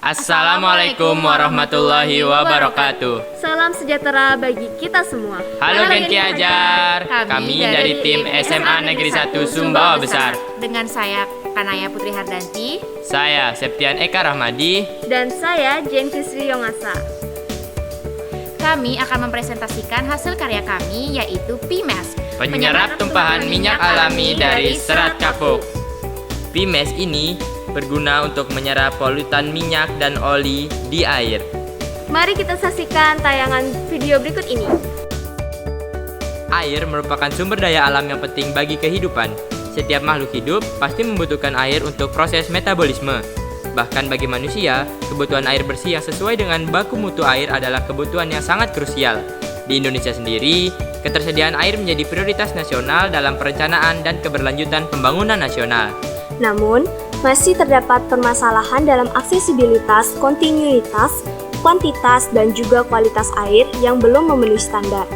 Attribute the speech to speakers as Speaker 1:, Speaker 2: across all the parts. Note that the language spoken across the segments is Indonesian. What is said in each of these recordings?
Speaker 1: Assalamualaikum warahmatullahi wabarakatuh.
Speaker 2: Salam sejahtera bagi kita semua.
Speaker 1: Halo Genki Ajar, kami dari tim SMA Negeri 1 Sumbawa Besar.
Speaker 3: Dengan saya Kanaya Putri Hardanti,
Speaker 1: Saya Septian Eka Rahmadi,
Speaker 2: Dan saya Jenki Sri Yongasa.
Speaker 3: kami akan mempresentasikan hasil karya kami yaitu PIMES,
Speaker 1: penyerap tumpahan minyak alami dari serat kapuk. PIMES ini berguna untuk menyerap polutan minyak dan oli di air.
Speaker 2: Mari kita saksikan tayangan video berikut ini.
Speaker 1: Air merupakan sumber daya alam yang penting bagi kehidupan. Setiap makhluk hidup pasti membutuhkan air untuk proses metabolisme. Bahkan bagi manusia, kebutuhan air bersih yang sesuai dengan baku mutu air adalah kebutuhan yang sangat krusial. Di Indonesia sendiri, ketersediaan air menjadi prioritas nasional dalam perencanaan dan keberlanjutan pembangunan nasional.
Speaker 2: Namun, masih terdapat permasalahan dalam aksesibilitas, kontinuitas, kuantitas, dan juga kualitas air yang belum memenuhi standar.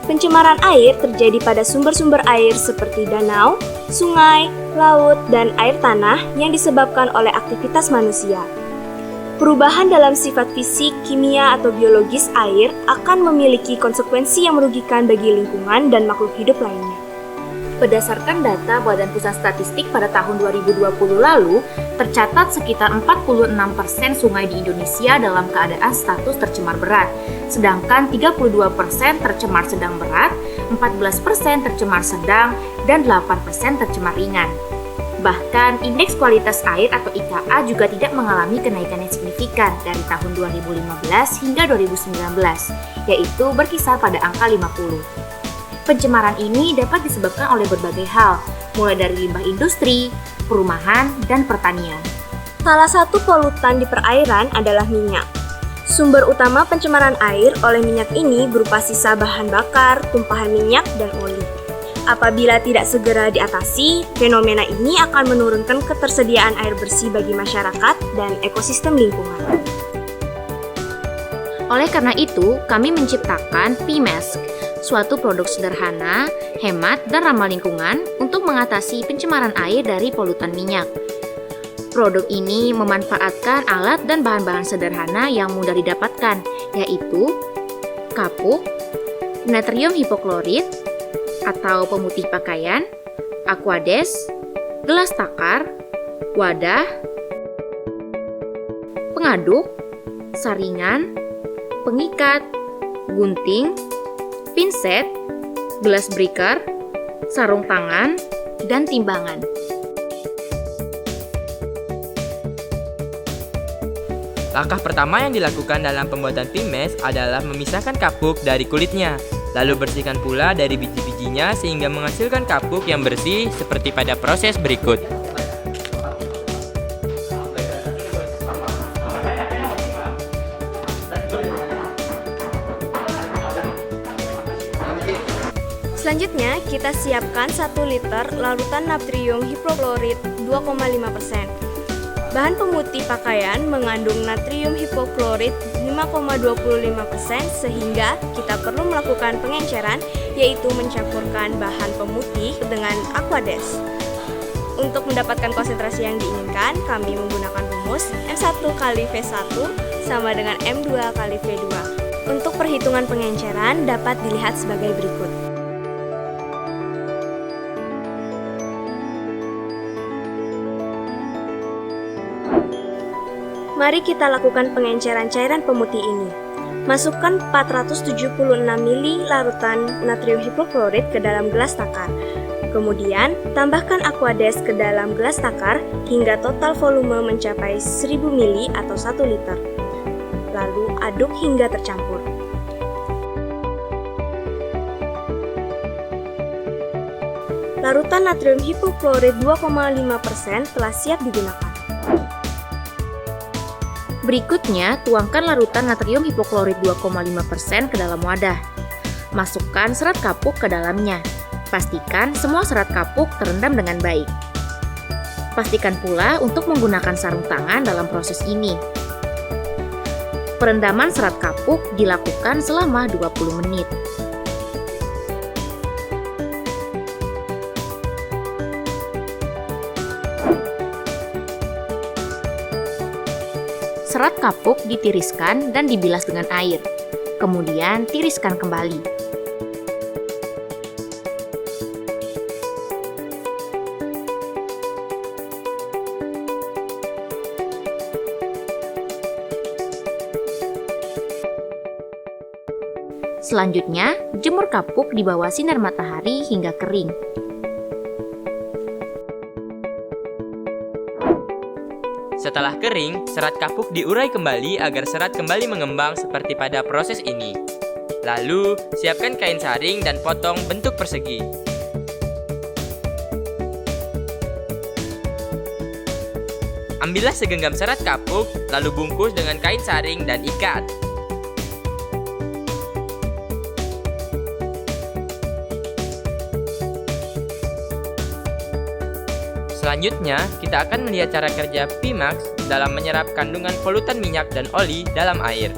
Speaker 2: Pencemaran air terjadi pada sumber-sumber air seperti danau, sungai, laut, dan air tanah yang disebabkan oleh aktivitas manusia. Perubahan dalam sifat fisik, kimia, atau biologis air akan memiliki konsekuensi yang merugikan bagi lingkungan dan makhluk hidup lainnya.
Speaker 3: Berdasarkan data Badan Pusat Statistik pada tahun 2020 lalu, tercatat sekitar 46% sungai di Indonesia dalam keadaan status tercemar berat, sedangkan 32% tercemar sedang berat, 14% tercemar sedang, dan 8% tercemar ringan. Bahkan, indeks kualitas air atau IKA juga tidak mengalami kenaikan yang signifikan dari tahun 2015 hingga 2019, yaitu berkisar pada angka 50. Pencemaran ini dapat disebabkan oleh berbagai hal, mulai dari limbah industri, perumahan, dan pertanian.
Speaker 2: Salah satu polutan di perairan adalah minyak. Sumber utama pencemaran air oleh minyak ini berupa sisa bahan bakar, tumpahan minyak, dan oli. Apabila tidak segera diatasi, fenomena ini akan menurunkan ketersediaan air bersih bagi masyarakat dan ekosistem lingkungan.
Speaker 3: Oleh karena itu, kami menciptakan PIMES, suatu produk sederhana, hemat, dan ramah lingkungan untuk mengatasi pencemaran air dari polutan minyak. Produk ini memanfaatkan alat dan bahan-bahan sederhana yang mudah didapatkan, yaitu kapuk, natrium hipoklorit atau pemutih pakaian, aquades, gelas takar, wadah, pengaduk, saringan, pengikat, gunting, pinset, gelas breaker, sarung tangan, dan timbangan.
Speaker 1: Langkah pertama yang dilakukan dalam pembuatan PIMES adalah memisahkan kapuk dari kulitnya, lalu bersihkan pula dari biji-bijinya sehingga menghasilkan kapuk yang bersih seperti pada proses berikut.
Speaker 2: Selanjutnya, kita siapkan 1 liter larutan natrium hipoklorit 2,5%. Bahan pemutih pakaian mengandung natrium hipoklorit 5,25% sehingga kita perlu melakukan pengenceran, yaitu mencampurkan bahan pemutih dengan aquades. Untuk mendapatkan konsentrasi yang diinginkan, kami menggunakan rumus M1 kali V1 sama dengan M2 kali V2. Untuk perhitungan pengenceran dapat dilihat sebagai berikut. Mari kita lakukan pengenceran cairan pemutih ini. Masukkan 476 ml larutan natrium hipoklorit ke dalam gelas takar. Kemudian, tambahkan aquades ke dalam gelas takar hingga total volume mencapai 1000 ml atau 1 liter. Lalu aduk hingga tercampur. Larutan natrium hipoklorit 2,5% telah siap digunakan.
Speaker 3: Berikutnya, tuangkan larutan natrium hipoklorit 2,5% ke dalam wadah. Masukkan serat kapuk ke dalamnya. Pastikan semua serat kapuk terendam dengan baik. Pastikan pula untuk menggunakan sarung tangan dalam proses ini. Perendaman serat kapuk dilakukan selama 20 menit. Serat kapuk ditiriskan dan dibilas dengan air. Kemudian tiriskan kembali. Selanjutnya, jemur kapuk di bawah sinar matahari hingga kering.
Speaker 1: Setelah kering, serat kapuk diurai kembali agar serat kembali mengembang seperti pada proses ini. Lalu, siapkan kain saring dan potong bentuk persegi. Ambillah segenggam serat kapuk, lalu bungkus dengan kain saring dan ikat. Selanjutnya, kita akan melihat cara kerja Pimax dalam menyerap kandungan polutan minyak dan oli dalam air.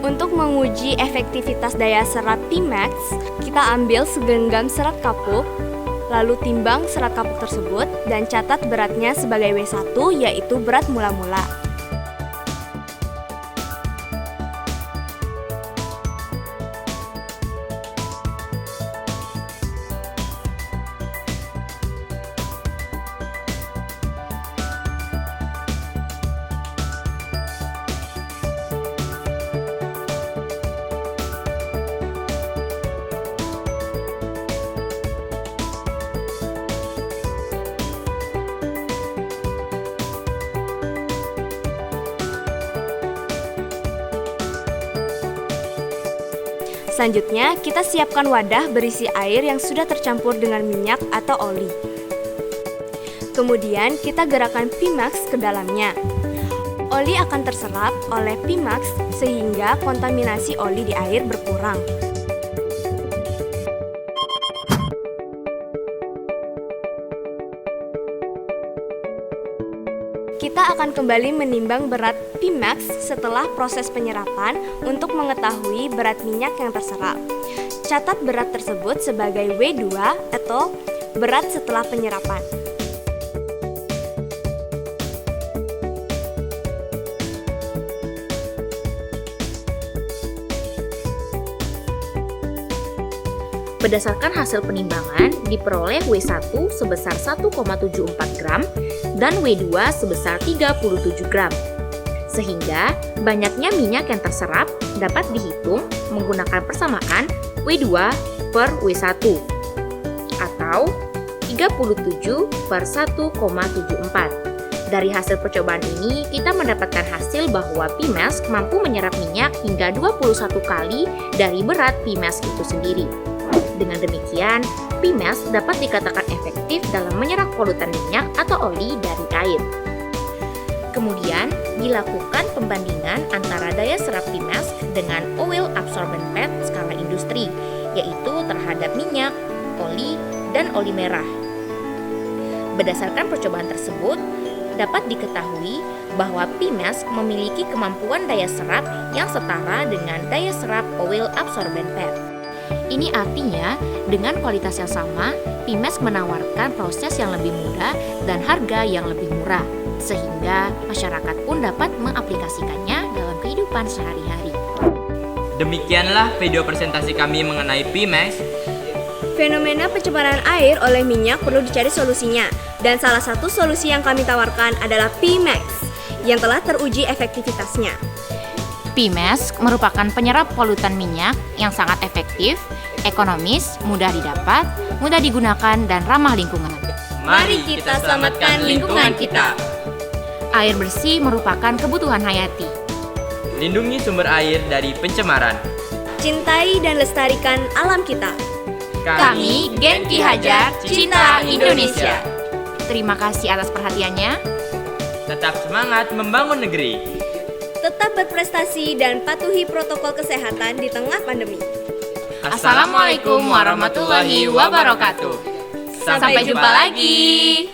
Speaker 2: Untuk menguji efektivitas daya serap Pimax, kita ambil segenggam serat kapuk, lalu timbang serat kapuk tersebut dan catat beratnya sebagai W1, yaitu berat mula-mula. Selanjutnya, kita siapkan wadah berisi air yang sudah tercampur dengan minyak atau oli. Kemudian, kita gerakkan Pimax ke dalamnya. Oli akan terserap oleh Pimax sehingga kontaminasi oli di air berkurang. Kita akan kembali menimbang berat Pimax setelah proses penyerapan untuk mengetahui berat minyak yang terserap. Catat berat tersebut sebagai W2 atau berat setelah penyerapan.
Speaker 3: Berdasarkan hasil penimbangan, diperoleh W1 sebesar 1,74 gram dan W2 sebesar 37 gram. Sehingga banyaknya minyak yang terserap dapat dihitung menggunakan persamaan W2 per W1 atau 37 per 1,74. Dari hasil percobaan ini, kita mendapatkan hasil bahwa Pimax mampu menyerap minyak hingga 21 kali dari berat Pimax itu sendiri. Dengan demikian, Pimax dapat dikatakan efektif dalam menyerap polutan minyak atau oli dari air. Kemudian, dilakukan pembandingan antara daya serap Pimax dengan oil absorbent pad skala industri, yaitu terhadap minyak, oli, dan oli merah. Berdasarkan percobaan tersebut, dapat diketahui bahwa Pimax memiliki kemampuan daya serap yang setara dengan daya serap oil absorbent pad. Ini artinya, dengan kualitas yang sama, Pimax menawarkan proses yang lebih mudah dan harga yang lebih murah, sehingga masyarakat pun dapat mengaplikasikannya dalam kehidupan sehari-hari.
Speaker 1: Demikianlah video presentasi kami mengenai Pimax.
Speaker 2: Fenomena pencemaran air oleh minyak perlu dicari solusinya, dan salah satu solusi yang kami tawarkan adalah Pimax, yang telah teruji efektivitasnya.
Speaker 3: Pimax merupakan penyerap polutan minyak yang sangat efektif, ekonomis, mudah didapat, mudah digunakan, dan ramah lingkungan.
Speaker 1: Mari kita selamatkan lingkungan kita.
Speaker 3: Air bersih merupakan kebutuhan hayati.
Speaker 1: Lindungi sumber air dari pencemaran.
Speaker 2: Cintai dan lestarikan alam kita.
Speaker 3: Kami Gen Ki Hajar Cinta Indonesia. Terima kasih atas perhatiannya.
Speaker 1: Tetap semangat membangun negeri.
Speaker 2: Tetap berprestasi dan patuhi protokol kesehatan di tengah pandemi.
Speaker 3: Assalamualaikum warahmatullahi wabarakatuh. Sampai jumpa lagi.